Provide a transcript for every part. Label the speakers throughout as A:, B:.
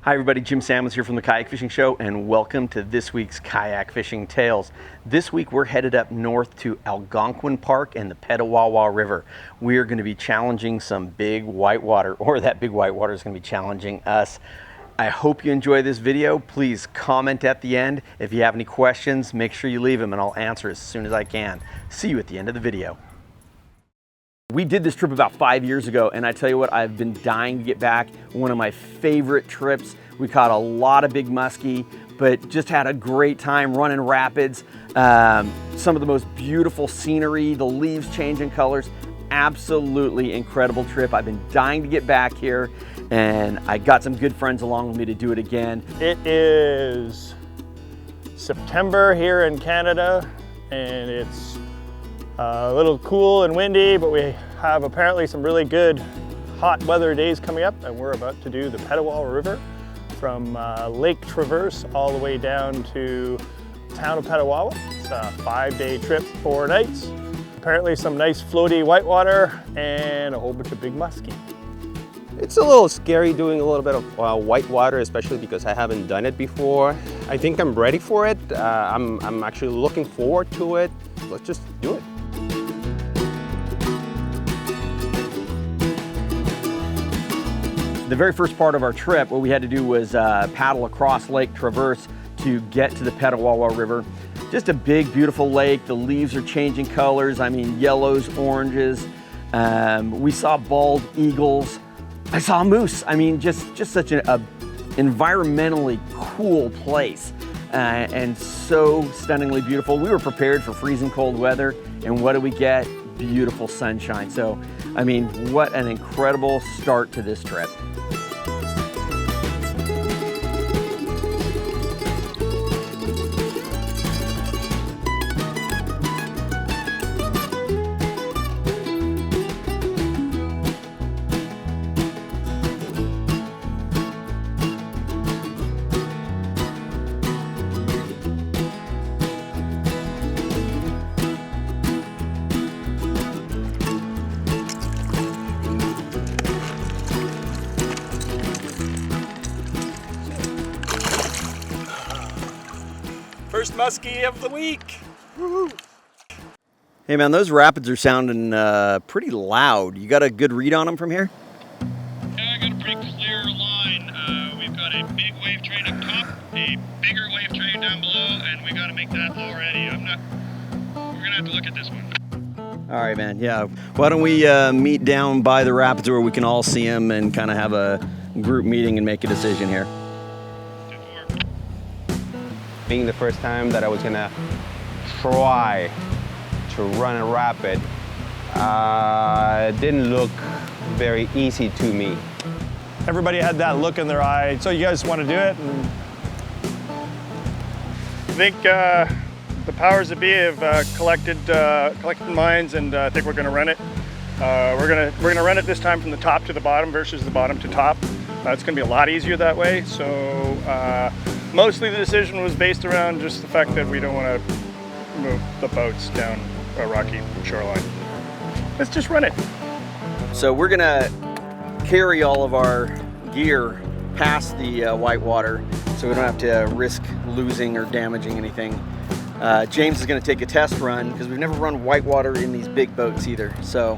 A: Hi everybody, Jim Sammons here from the Kayak Fishing Show, and welcome to this week's Kayak Fishing Tales. This week we're headed up north to Algonquin Park and the Petawawa River. We are going to be challenging some big whitewater, or that big whitewater is going to be challenging us. I hope you enjoy this video. Please comment at the end. If you have any questions, make sure you leave them and I'll answer as soon as I can. See you at the end of the video. We did this trip about 5 years ago, and I tell you what, I've been dying to get back. One of my favorite trips. We caught a lot of big musky, but just had a great time running rapids. Some of the most beautiful scenery, the leaves changing colors. Absolutely incredible trip. I've been dying to get back here, and I got some good friends along with me to do it again.
B: It is September here in Canada, and it's a little cool and windy, but we have apparently some really good hot weather days coming up, and we're about to do the Petawawa River from Lake Traverse all the way down to the town of Petawawa. It's a 5-day trip, 4 nights. Apparently some nice floaty whitewater and a whole bunch of big muskie.
C: It's a little scary doing a little bit of whitewater, especially because I haven't done it before. I think I'm ready for it. I'm actually looking forward to it. Let's just do it.
A: The very first part of our trip, what we had to do was paddle across Lake Traverse to get to the Petawawa River. Just a big, beautiful lake. The leaves are changing colors. I mean, yellows, oranges. We saw bald eagles. I saw a moose. I mean, just such an environmentally cool place and so stunningly beautiful. We were prepared for freezing cold weather, and what did we get? Beautiful sunshine. So, I mean, what an incredible start to this trip.
B: First muskie of the week. Woo-hoo.
A: Hey man, those rapids are sounding pretty loud. You got a good read on them from here?
D: Yeah, I got a pretty clear line. We've got a big wave train up top, a bigger wave train down below, and we got to make that low ready. We're gonna have to look at this one.
A: All right, man. Yeah. Why don't we meet down by the rapids where we can all see them and kind of have a group meeting and make a decision here.
C: Being the first time that I was gonna try to run a rapid, it didn't look very easy to me.
B: Everybody had that look in their eye. So you guys want to do it? And I think the powers that be have collected minds, and I think we're going to run it. We're gonna run it this time from the top to the bottom versus the bottom to top. It's going to be a lot easier that way. So mostly the decision was based around just the fact that we don't want to move the boats down a rocky shoreline. Let's just run it.
A: So we're gonna carry all of our gear past the whitewater so we don't have to risk losing or damaging anything. James is gonna take a test run because we've never run whitewater in these big boats either. So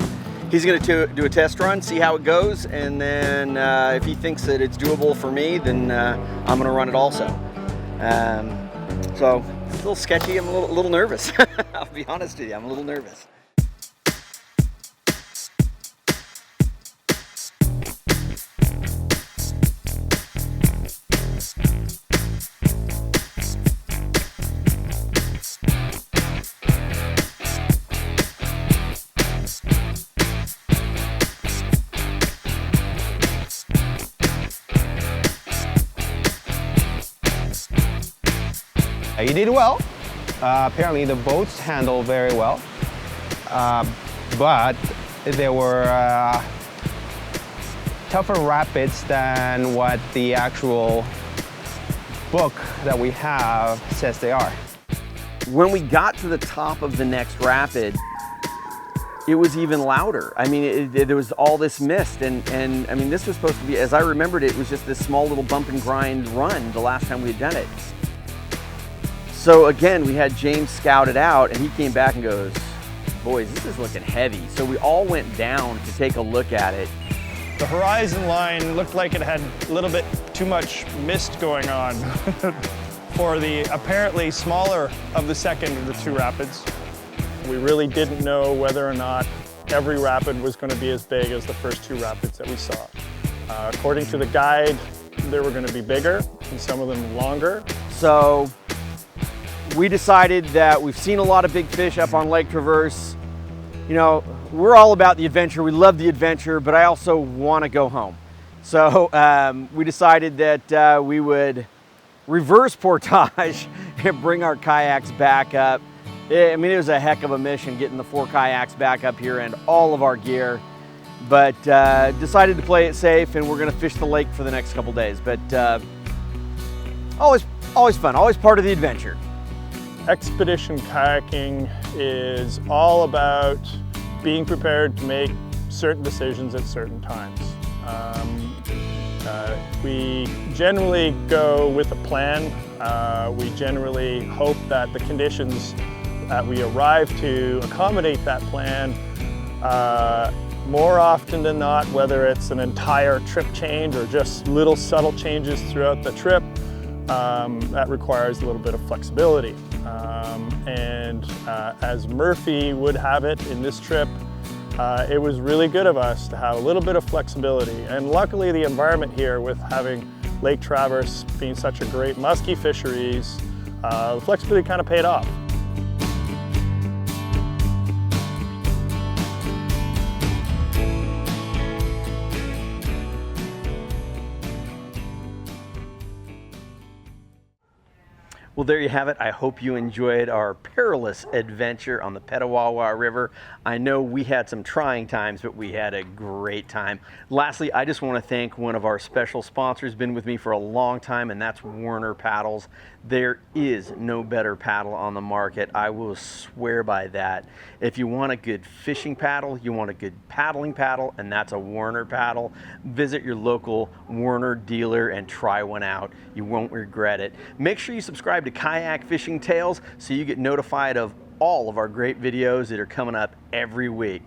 A: he's gonna do a test run, see how it goes, and then if he thinks that it's doable for me, then I'm gonna run it also. So it's a little sketchy. I'm a little nervous. I'll be honest with you, I'm a little nervous.
C: You did well. Apparently the boats handle very well, but there were tougher rapids than what the actual book that we have says they are.
A: When we got to the top of the next rapid, it was even louder. I mean, there was all this mist, and I mean, this was supposed to be, as I remembered it, was just this small little bump and grind run the last time we had done it. So again, we had James scout it out, and he came back and goes, boys, this is looking heavy. So we all went down to take a look at it.
B: The horizon line looked like it had a little bit too much mist going on for the apparently smaller of the second of the two rapids. We really didn't know whether or not every rapid was going to be as big as the first two rapids that we saw. According to the guide, they were going to be bigger and some of them longer.
A: So we decided that we've seen a lot of big fish up on Lake Traverse. You know, we're all about the adventure. We love the adventure, but I also want to go home. So we decided that we would reverse portage and bring our kayaks back up. I mean, it was a heck of a mission getting the 4 kayaks back up here and all of our gear, but decided to play it safe, and we're going to fish the lake for the next couple days. But always fun, always part of the adventure.
B: Expedition kayaking is all about being prepared to make certain decisions at certain times. We generally go with a plan. We generally hope that the conditions that we arrive to accommodate that plan. More often than not, whether it's an entire trip change or just little subtle changes throughout the trip, that requires a little bit of flexibility. As Murphy would have it in this trip, it was really good of us to have a little bit of flexibility. And luckily the environment here, with having Lake Traverse being such a great musky fisheries, the flexibility kind of paid off.
A: Well, there you have it. I hope you enjoyed our perilous adventure on the Petawawa River. I know we had some trying times, but we had a great time. Lastly, I just want to thank one of our special sponsors, been with me for a long time, and that's Werner Paddles. There is no better paddle on the market. I will swear by that. If you want a good fishing paddle, you want a good paddling paddle, and that's a Werner paddle, visit your local Werner dealer and try one out. You won't regret it. Make sure you subscribe to Kayak Fishing Tales so you get notified of all of our great videos that are coming up every week.